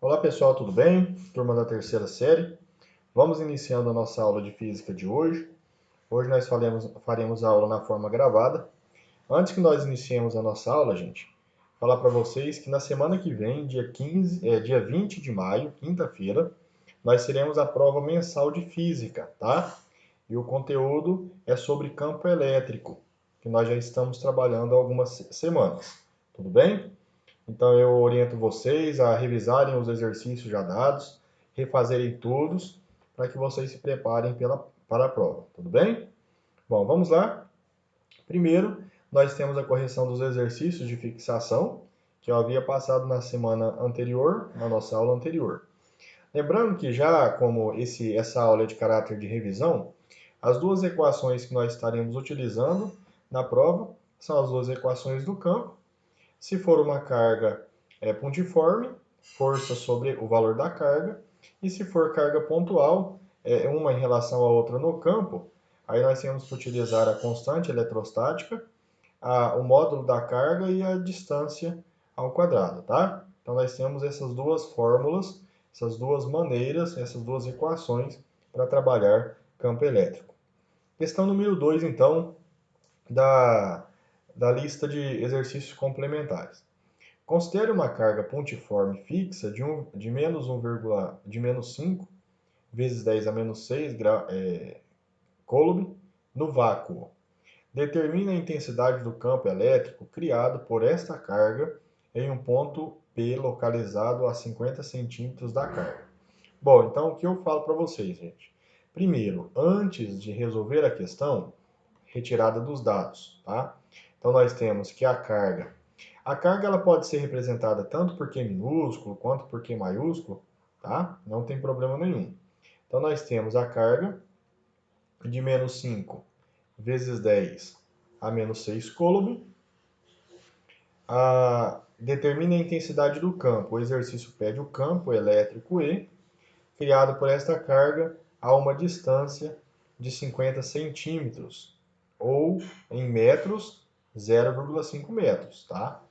Olá pessoal, tudo bem? Turma da terceira série. Vamos iniciando a nossa aula de física de hoje. Hoje nós faremos a aula na forma gravada. Antes que nós iniciemos a nossa aula, gente, falar para vocês que na semana que vem, dia 20 de maio, quinta-feira, nós teremos a prova mensal de física, tá? E o conteúdo é sobre campo elétrico, que nós já estamos trabalhando há algumas semanas. Tudo bem? Então eu oriento vocês a revisarem os exercícios já dados, refazerem todos, para que vocês se preparem para a prova, tudo bem? Bom, vamos lá. Primeiro, nós temos a correção dos exercícios de fixação, que eu havia passado na semana anterior, na nossa aula anterior. Lembrando que já como essa aula é de caráter de revisão, as duas equações que nós estaremos utilizando na prova são as duas equações do campo. Se for uma carga pontiforme, força sobre o valor da carga. E se for carga pontual, uma em relação à outra no campo, aí nós temos que utilizar a constante eletrostática, o módulo da carga e a distância ao quadrado, tá? Então nós temos essas duas fórmulas, essas duas maneiras, essas duas equações para trabalhar campo elétrico. Questão número 2, então, da, da lista de exercícios complementares. Considere uma carga pontiforme fixa de menos 5 vezes 10 a menos 6 coulomb no vácuo. Determine a intensidade do campo elétrico criado por esta carga em um ponto P localizado a 50 centímetros da carga. Bom, então o que eu falo para vocês, gente? Primeiro, antes de resolver a questão, retirada dos dados, tá? Então nós temos que a carga ela pode ser representada tanto por Q minúsculo quanto por Q maiúsculo, tá? Não tem problema nenhum. Então nós temos a carga de menos 5 vezes 10 a menos 6 coulomb. Determine a intensidade do campo. O exercício pede o campo elétrico E, criado por esta carga a uma distância de 50 centímetros, ou em metros, 0,5 metros, tá?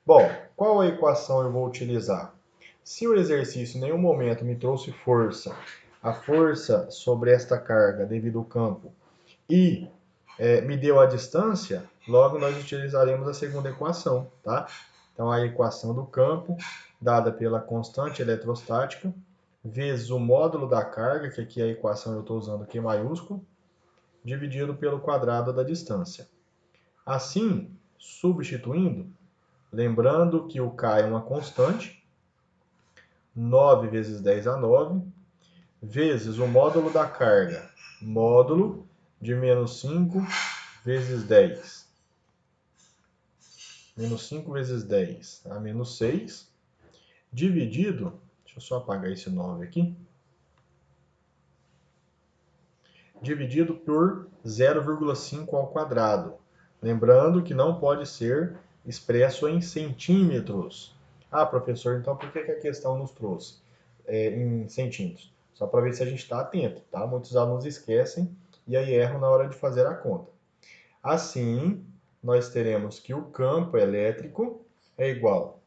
Bom, qual a equação eu vou utilizar? Se o exercício em nenhum momento me trouxe força, a força sobre esta carga devido ao campo, e me deu a distância, logo nós utilizaremos a segunda equação, tá? Então, a equação do campo, dada pela constante eletrostática, vezes o módulo da carga, que aqui a equação eu estou usando Q maiúsculo, dividido pelo quadrado da distância. Assim, substituindo, lembrando que o K é uma constante, 9 vezes 10 a 9, vezes o módulo da carga, módulo de menos 5 vezes 10. Menos 5 vezes 10 a menos 6, dividido, deixa eu só apagar esse 9 aqui, dividido por 0,5 ao quadrado. Lembrando que não pode ser expresso em centímetros. Ah, professor, então por que a questão nos trouxe em centímetros? Só para ver se a gente está atento, tá? Muitos alunos esquecem e aí erram na hora de fazer a conta. Assim, nós teremos que o campo elétrico é igual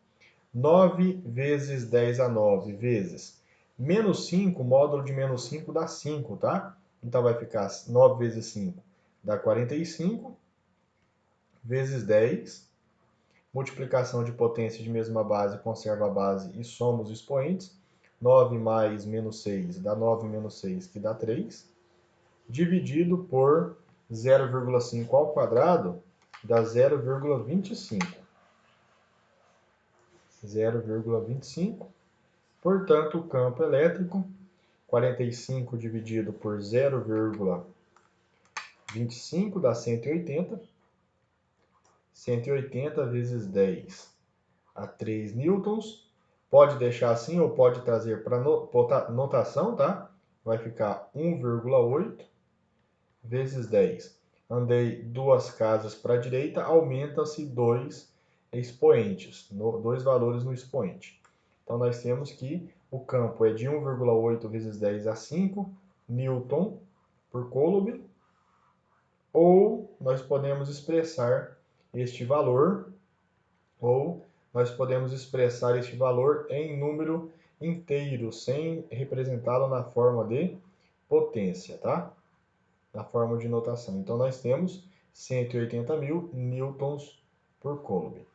a 9 vezes 10 a 9 vezes menos 5, módulo de menos 5 dá 5, tá? Então vai ficar 9 vezes 5 dá 45, vezes 10, multiplicação de potência de mesma base, conserva a base e soma os expoentes. 9 mais menos 6 dá 9 menos 6, que dá 3, dividido por 0,5 ao quadrado, dá 0,25. 0,25. Portanto, o campo elétrico, 45 dividido por 0,25 dá 180. 180 vezes 10 a 3 newtons. Pode deixar assim ou pode trazer para notação, tá? Vai ficar 1,8 vezes 10. Andei duas casas para a direita, aumenta-se 2 expoentes, dois valores no expoente. Então, nós temos que o campo é de 1,8 vezes 10 a 5 newton por coulomb, ou nós podemos expressar este valor, ou nós podemos expressar este valor em número inteiro, sem representá-lo na forma de potência, tá? Na forma de notação. Então, nós temos 180.000 newtons por coulomb.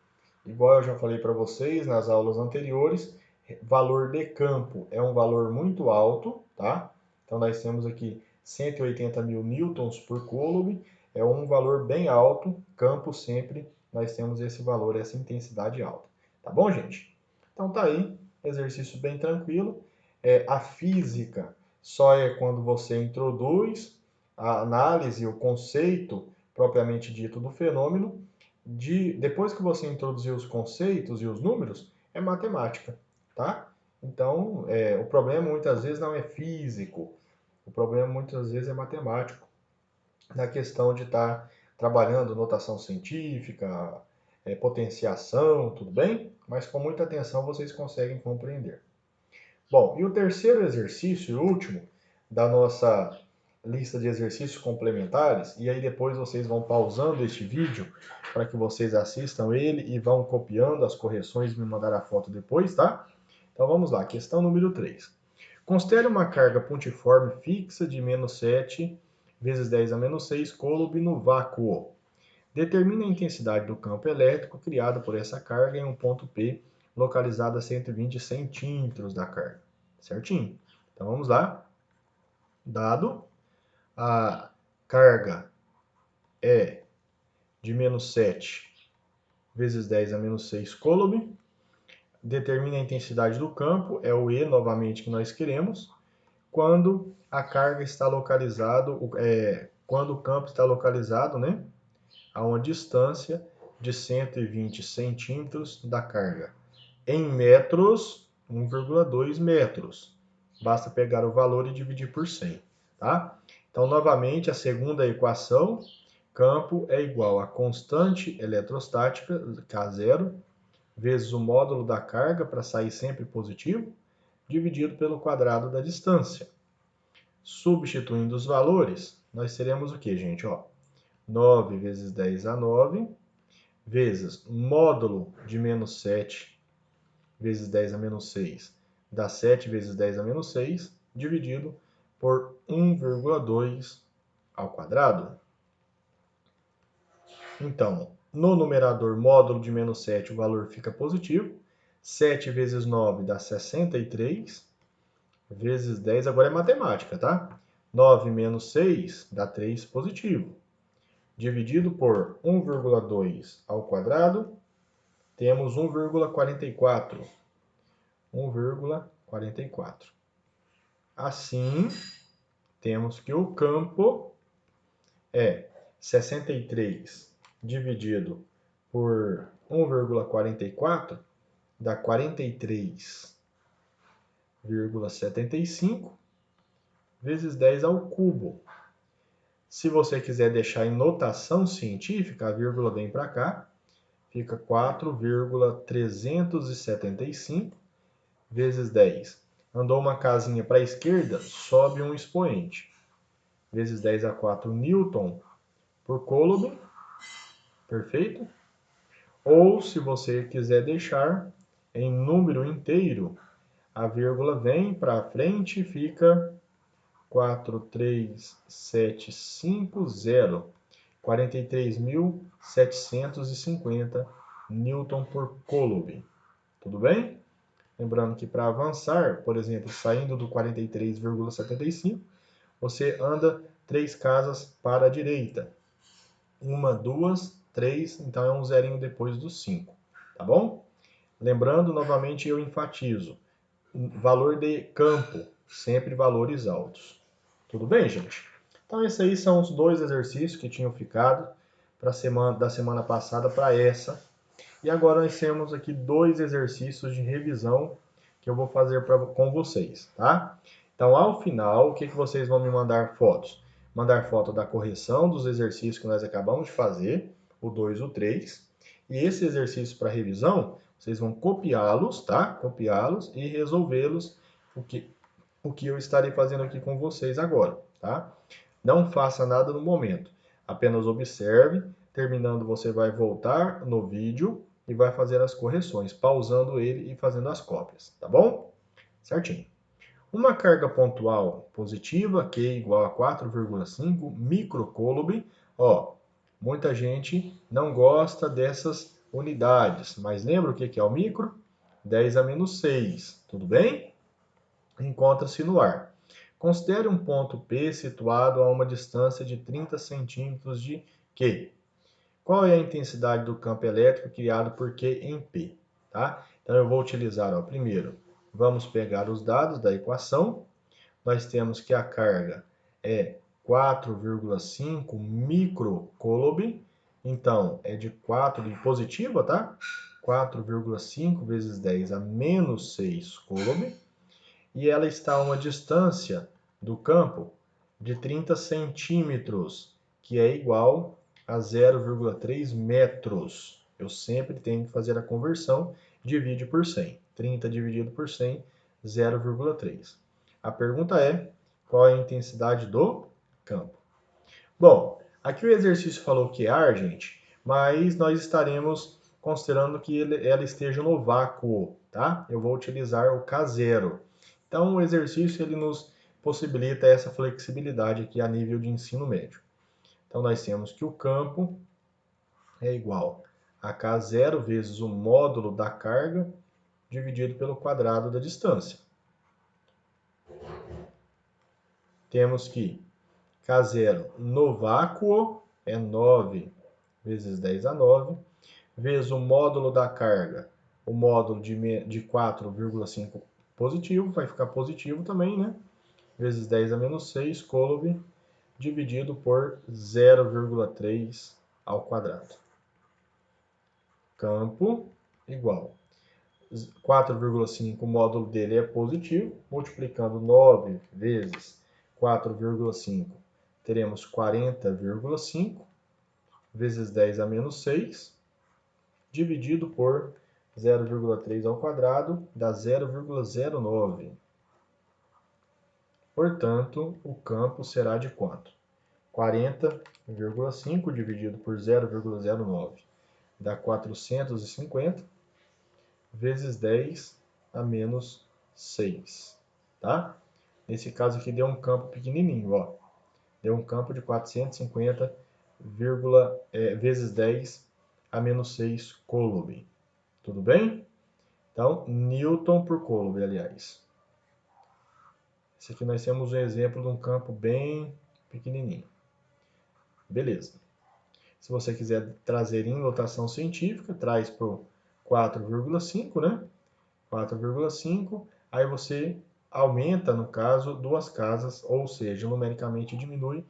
Igual eu já falei para vocês nas aulas anteriores, valor de campo é um valor muito alto, tá? Então, nós temos aqui 180.000 newtons por coulomb, é um valor bem alto, campo sempre nós temos esse valor, essa intensidade alta. Tá bom, gente? Então, tá aí, exercício bem tranquilo. A física só é quando você introduz a análise, o conceito propriamente dito do fenômeno. Depois que você introduzir os conceitos e os números, é matemática, tá? Então, o problema muitas vezes não é físico, o problema muitas vezes é matemático, na questão de estar trabalhando notação científica, potenciação, tudo bem? Mas com muita atenção vocês conseguem compreender. Bom, e o terceiro exercício, o último, da nossa lista de exercícios complementares, e aí depois vocês vão pausando este vídeo para que vocês assistam ele e vão copiando as correções e me mandar a foto depois, tá? Então vamos lá, questão número 3. Considere uma carga pontiforme fixa de menos 7 vezes 10 a menos 6 coulomb no vácuo. Determine a intensidade do campo elétrico criado por essa carga em um ponto P, localizado a 120 centímetros da carga. Certinho? Então vamos lá. Dado a carga é de menos 7 vezes 10 a menos 6 coulomb, determine a intensidade do campo, é o E novamente que nós queremos, quando a carga está localizado, quando o campo está localizado, né, a uma distância de 120 centímetros da carga. Em metros, 1,2 metros. Basta pegar o valor e dividir por 100, tá? Então, novamente, a segunda equação, campo é igual a constante eletrostática, K0, vezes o módulo da carga, para sair sempre positivo, dividido pelo quadrado da distância. Substituindo os valores, nós teremos o que, gente? 9 vezes 10 a 9, vezes módulo de menos 7 vezes 10 a menos 6, dá 7 vezes 10 a menos 6, dividido por 1,2 ao quadrado. Então, no numerador módulo de menos 7, o valor fica positivo. 7 vezes 9 dá 63, vezes 10, agora é matemática, tá? 9 menos 6 dá 3 positivo. Dividido por 1,2 ao quadrado, temos 1,44. 1,44. Assim, temos que o campo é 63 dividido por 1,44 dá 43,75 vezes 10 ao cubo. Se você quiser deixar em notação científica, a vírgula vem para cá, fica 4,375 vezes 10. Andou uma casinha para a esquerda, sobe um expoente. Vezes 10 a 4 newton por coulomb. Perfeito? Ou, se você quiser deixar em número inteiro, a vírgula vem para frente e fica 43750. 43.750 newton por coulomb. Tudo bem? Lembrando que para avançar, por exemplo, saindo do 43,75, você anda 3 casas para a direita. 1, 2, 3, então é um zerinho depois do 5, tá bom? Lembrando, novamente eu enfatizo, valor de campo, sempre valores altos. Tudo bem, gente? Então esses aí são os 2 exercícios que tinham ficado da semana passada para essa. E agora nós temos aqui 2 exercícios de revisão que eu vou fazer com vocês, tá? Então, ao final, o que vocês vão me mandar fotos? Mandar foto da correção dos exercícios que nós acabamos de fazer, o 2 e o 3. E esse exercício para revisão, vocês vão copiá-los, tá? Copiá-los e resolvê-los, o que eu estarei fazendo aqui com vocês agora, tá? Não faça nada no momento, apenas observe. Terminando, você vai voltar no vídeo, e vai fazer as correções, pausando ele e fazendo as cópias, tá bom? Certinho. Uma carga pontual positiva, Q igual a 4,5 microcoulomb. Ó, muita gente não gosta dessas unidades, mas lembra o que é o micro? 10 a menos 6, tudo bem? Encontra-se no ar. Considere um ponto P situado a uma distância de 30 centímetros de Q. Qual é a intensidade do campo elétrico criado por Q em P? Tá? Então, eu vou utilizar, ó, primeiro, vamos pegar os dados da equação. Nós temos que a carga é 4,5 microcoulomb, então é de 4 de positiva, tá? 4,5 vezes 10 a menos 6 coulomb, e ela está a uma distância do campo de 30 centímetros, que é igual a 0,3 metros. Eu sempre tenho que fazer a conversão, divide por 100. 30 dividido por 100, 0,3. A pergunta é, qual é a intensidade do campo? Bom, aqui o exercício falou que é ar, gente, mas nós estaremos considerando que ela esteja no vácuo, tá? Eu vou utilizar o K0. Então, o exercício ele nos possibilita essa flexibilidade aqui a nível de ensino médio. Então, nós temos que o campo é igual a K0 vezes o módulo da carga dividido pelo quadrado da distância. Temos que K0 no vácuo é 9 vezes 10 a 9, vezes o módulo da carga, o módulo de 4,5 positivo, vai ficar positivo também, né? Vezes 10 a menos 6, coulomb, dividido por 0,3 ao quadrado. Campo igual 4,5, o módulo dele é positivo, multiplicando 9 vezes 4,5, teremos 40,5, vezes 10 a menos 6, dividido por 0,3 ao quadrado, dá 0,09. Portanto, o campo será de quanto? 40,5 dividido por 0,09 dá 450, vezes 10 a menos 6, tá? Nesse caso aqui deu um campo pequenininho, ó. Deu um campo de 450 vezes 10 a menos 6 coulomb. Tudo bem? Então, Newton por coulomb, aliás. Esse aqui nós temos um exemplo de um campo bem pequenininho. Beleza. Se você quiser trazer em notação científica, traz para o 4,5, né? 4,5, aí você aumenta, no caso, duas casas, ou seja, numericamente diminui,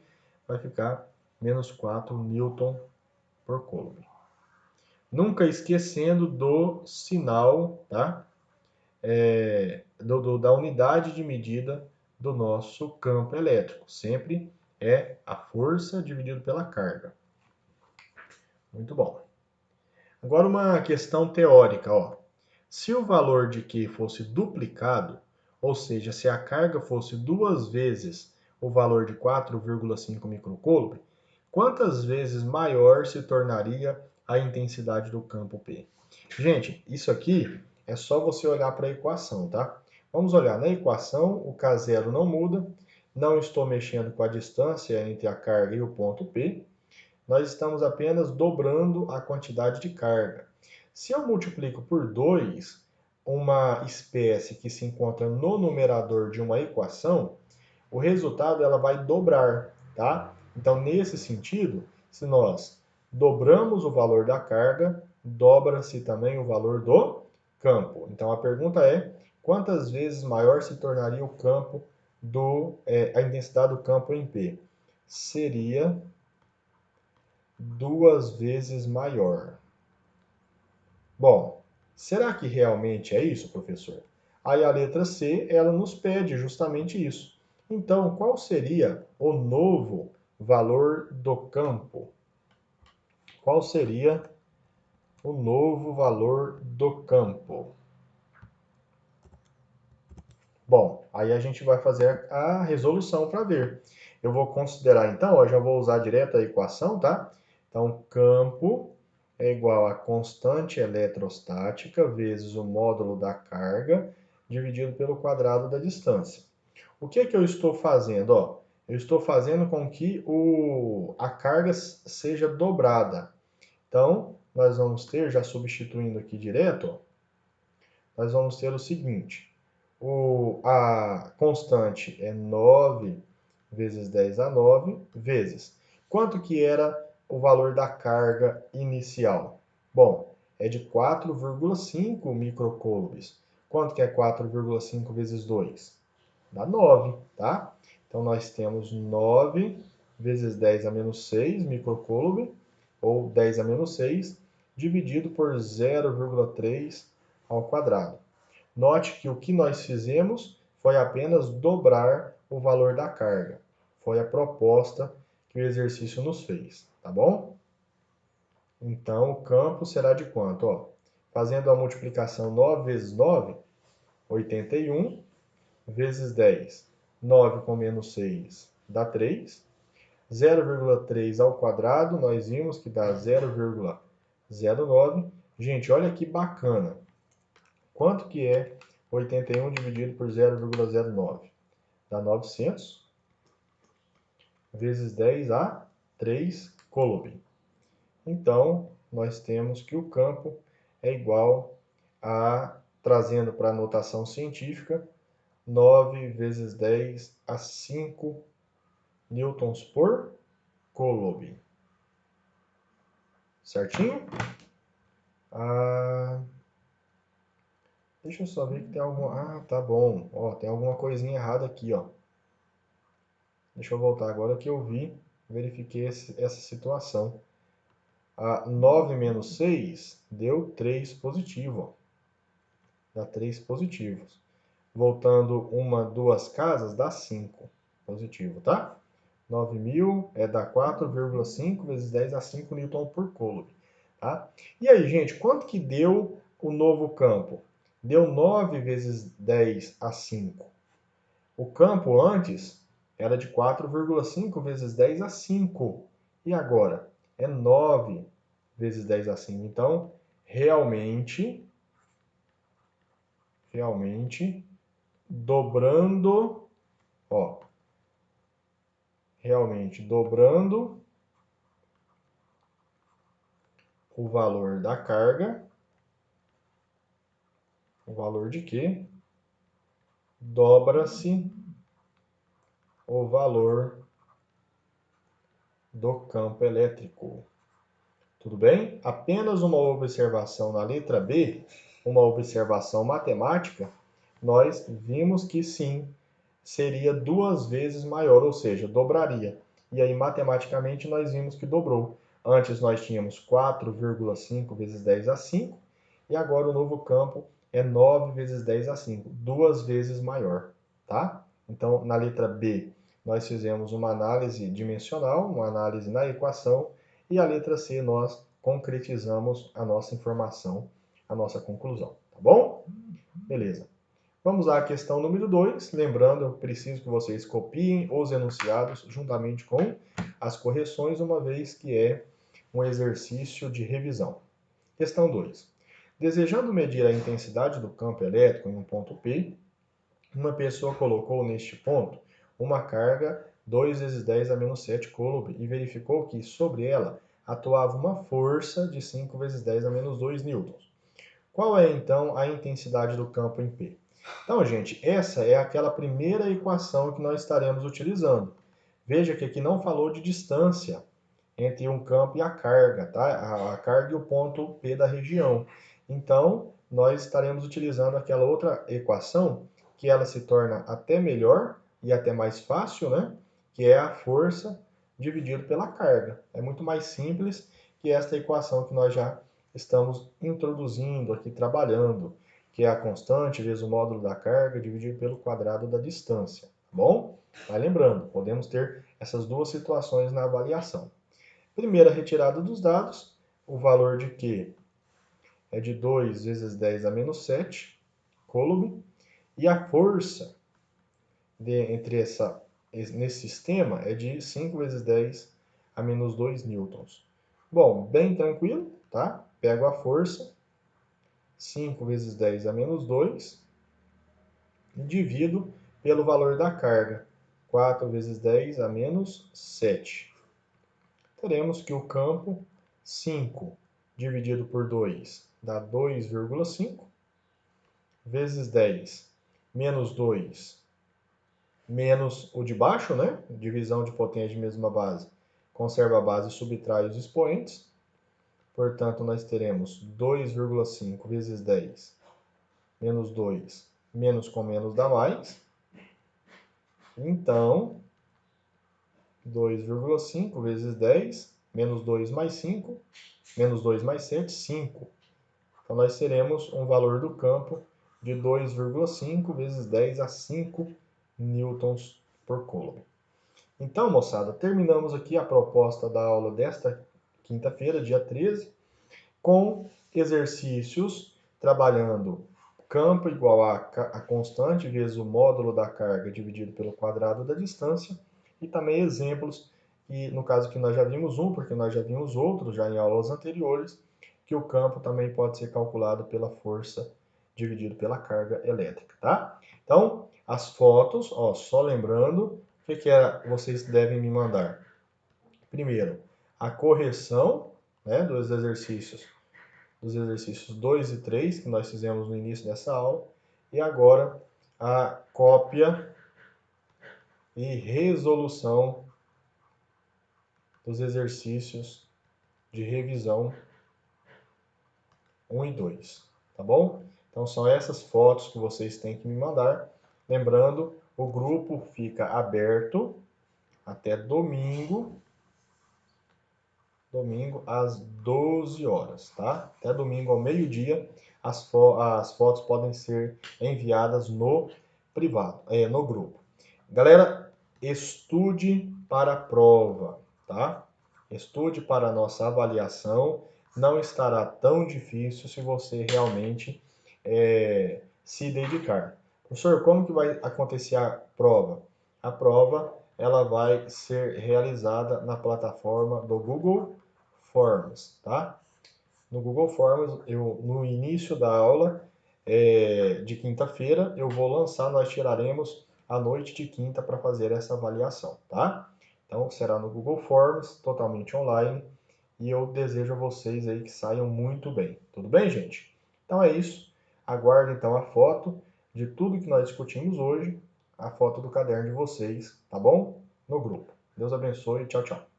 vai ficar menos 4 Newton por coulomb. Nunca esquecendo do sinal, tá? Da unidade de medida do nosso campo elétrico. Sempre é a força dividido pela carga. Muito bom. Agora uma questão teórica, ó. Se o valor de Q fosse duplicado, ou seja, se a carga fosse 2 vezes o valor de 4,5 microcoulomb, quantas vezes maior se tornaria a intensidade do campo P? Gente, isso aqui é só você olhar para a equação, tá? Vamos olhar na equação, o K0 não muda, não estou mexendo com a distância entre a carga e o ponto P, nós estamos apenas dobrando a quantidade de carga. Se eu multiplico por 2 uma espécie que se encontra no numerador de uma equação, o resultado ela vai dobrar, tá? Então, nesse sentido, se nós dobramos o valor da carga, dobra-se também o valor do campo. Então, a pergunta é, quantas vezes maior se tornaria o campo a intensidade do campo em P? Seria 2 vezes maior. Bom, será que realmente é isso, professor? Aí a letra C, ela nos pede justamente isso. Então, qual seria o novo valor do campo? Qual seria o novo valor do campo? Bom, aí a gente vai fazer a resolução para ver. Eu vou considerar, então, ó, já vou usar direto a equação, tá? Então, campo é igual a constante eletrostática vezes o módulo da carga dividido pelo quadrado da distância. O que é que eu estou fazendo? Ó, eu estou fazendo com que a carga seja dobrada. Então, nós vamos ter, já substituindo aqui direto, ó, nós vamos ter o seguinte. A constante é 9 vezes 10 a 9 vezes. Quanto que era o valor da carga inicial? Bom, é de 4,5 microcoulombs. Quanto que é 4,5 vezes 2? Dá 9, tá? Então, nós temos 9 vezes 10 a menos 6 microcoulomb, ou 10 a menos 6, dividido por 0,3 ao quadrado. Note que o que nós fizemos foi apenas dobrar o valor da carga. Foi a proposta que o exercício nos fez, tá bom? Então, o campo será de quanto? Ó, fazendo a multiplicação 9 vezes 9, 81, vezes 10. 9 com menos 6 dá 3. 0,3 ao quadrado, nós vimos que dá 0,09. Gente, olha que bacana. Quanto que é 81 dividido por 0,09? Dá 900 vezes 10 a 3 coulomb. Então, nós temos que o campo é igual a, trazendo para a notação científica, 9 vezes 10 a 5 newtons por coulomb. Certinho? Deixa eu só ver que tem alguma... tá bom. Ó, tem alguma coisinha errada aqui, ó. Deixa eu voltar agora que eu verifiquei essa situação. 9 menos 6 deu 3 positivo, ó. Dá 3 positivos. Voltando duas casas, dá 5 positivo, tá? 9.000 dá 4,5 vezes 10 a 5 newton por coulomb, tá? E aí, gente, quanto que deu o novo campo? Deu 9 vezes 10 a 5. O campo antes era de 4,5 vezes 10 a 5. E agora? É 9 vezes 10 a 5. Então, realmente, dobrando, ó, dobrando o valor da carga, o valor de quê? Dobra-se o valor do campo elétrico. Tudo bem? Apenas uma observação na letra B, uma observação matemática, nós vimos que sim, seria 2 vezes maior, ou seja, dobraria. E aí, matematicamente, nós vimos que dobrou. Antes nós tínhamos 4,5 vezes 10 a 5, e agora o novo campo é 9 vezes 10 a 5, 2 vezes maior, tá? Então, na letra B, nós fizemos uma análise dimensional, uma análise na equação, e a letra C, nós concretizamos a nossa informação, a nossa conclusão, tá bom? Beleza. Vamos lá à questão número 2. Lembrando, eu preciso que vocês copiem os enunciados juntamente com as correções, uma vez que é um exercício de revisão. Questão 2. Desejando medir a intensidade do campo elétrico em um ponto P, uma pessoa colocou neste ponto uma carga 2 vezes 10 a menos 7 coulomb e verificou que sobre ela atuava uma força de 5 vezes 10 a menos 2 newtons. Qual é, então, a intensidade do campo em P? Então, gente, essa é aquela primeira equação que nós estaremos utilizando. Veja que aqui não falou de distância entre um campo e a carga, tá? A carga e o ponto P da região. Então, nós estaremos utilizando aquela outra equação, que ela se torna até melhor e até mais fácil, né? Que é a força dividido pela carga. É muito mais simples que esta equação que nós já estamos introduzindo aqui, trabalhando, que é a constante vezes o módulo da carga dividido pelo quadrado da distância, tá bom? Mas lembrando, podemos ter essas duas situações na avaliação. Primeira retirada dos dados, o valor de Q é de 2 vezes 10 a menos 7 coulomb, e a força nesse sistema é de 5 vezes 10 a menos 2 newtons. Bom, bem tranquilo, tá? Pego a força, 5 vezes 10 a menos 2, e divido pelo valor da carga, 4 vezes 10 a menos 7. Teremos que o campo 5 dividido por 2 dá 2,5, vezes 10 menos 2 menos o de baixo, né? Divisão de potência de mesma base. Conserva a base e subtrai os expoentes. Portanto, nós teremos 2,5 vezes 10 menos 2, menos com menos dá mais. Então, 2,5 vezes 10, menos 2 mais 5, menos 2 mais 7, 5. Então, nós teremos um valor do campo de 2,5 vezes 10 a 5 newtons por coulomb. Então, moçada, terminamos aqui a proposta da aula desta quinta-feira, dia 13, com exercícios trabalhando campo igual a constante vezes o módulo da carga dividido pelo quadrado da distância, e também exemplos, e no caso que nós já vimos um, porque nós já vimos outros já em aulas anteriores, que o campo também pode ser calculado pela força dividido pela carga elétrica, tá? Então, as fotos, ó, só lembrando, o que vocês devem me mandar? Primeiro, a correção, né, dos exercícios 2 e 3, que nós fizemos no início dessa aula, e agora a cópia e resolução dos exercícios de revisão 1 e 2, tá bom? Então são essas fotos que vocês têm que me mandar. Lembrando, o grupo fica aberto até domingo às 12 horas, tá? Até domingo ao meio-dia, as fotos podem ser enviadas no privado, no grupo. Galera, estude para a prova, tá? Estude para a nossa avaliação. Não estará tão difícil se você realmente se dedicar. Professor, como que vai acontecer a prova? A prova ela vai ser realizada na plataforma do Google Forms, tá? No Google Forms, no início da aula de quinta-feira, eu vou lançar, nós tiraremos a noite de quinta para fazer essa avaliação, tá? Então, será no Google Forms, totalmente online, e eu desejo a vocês aí que saiam muito bem. Tudo bem, gente? Então é isso. Aguardo então a foto de tudo que nós discutimos hoje, a foto do caderno de vocês, tá bom? No grupo. Deus abençoe. Tchau, tchau.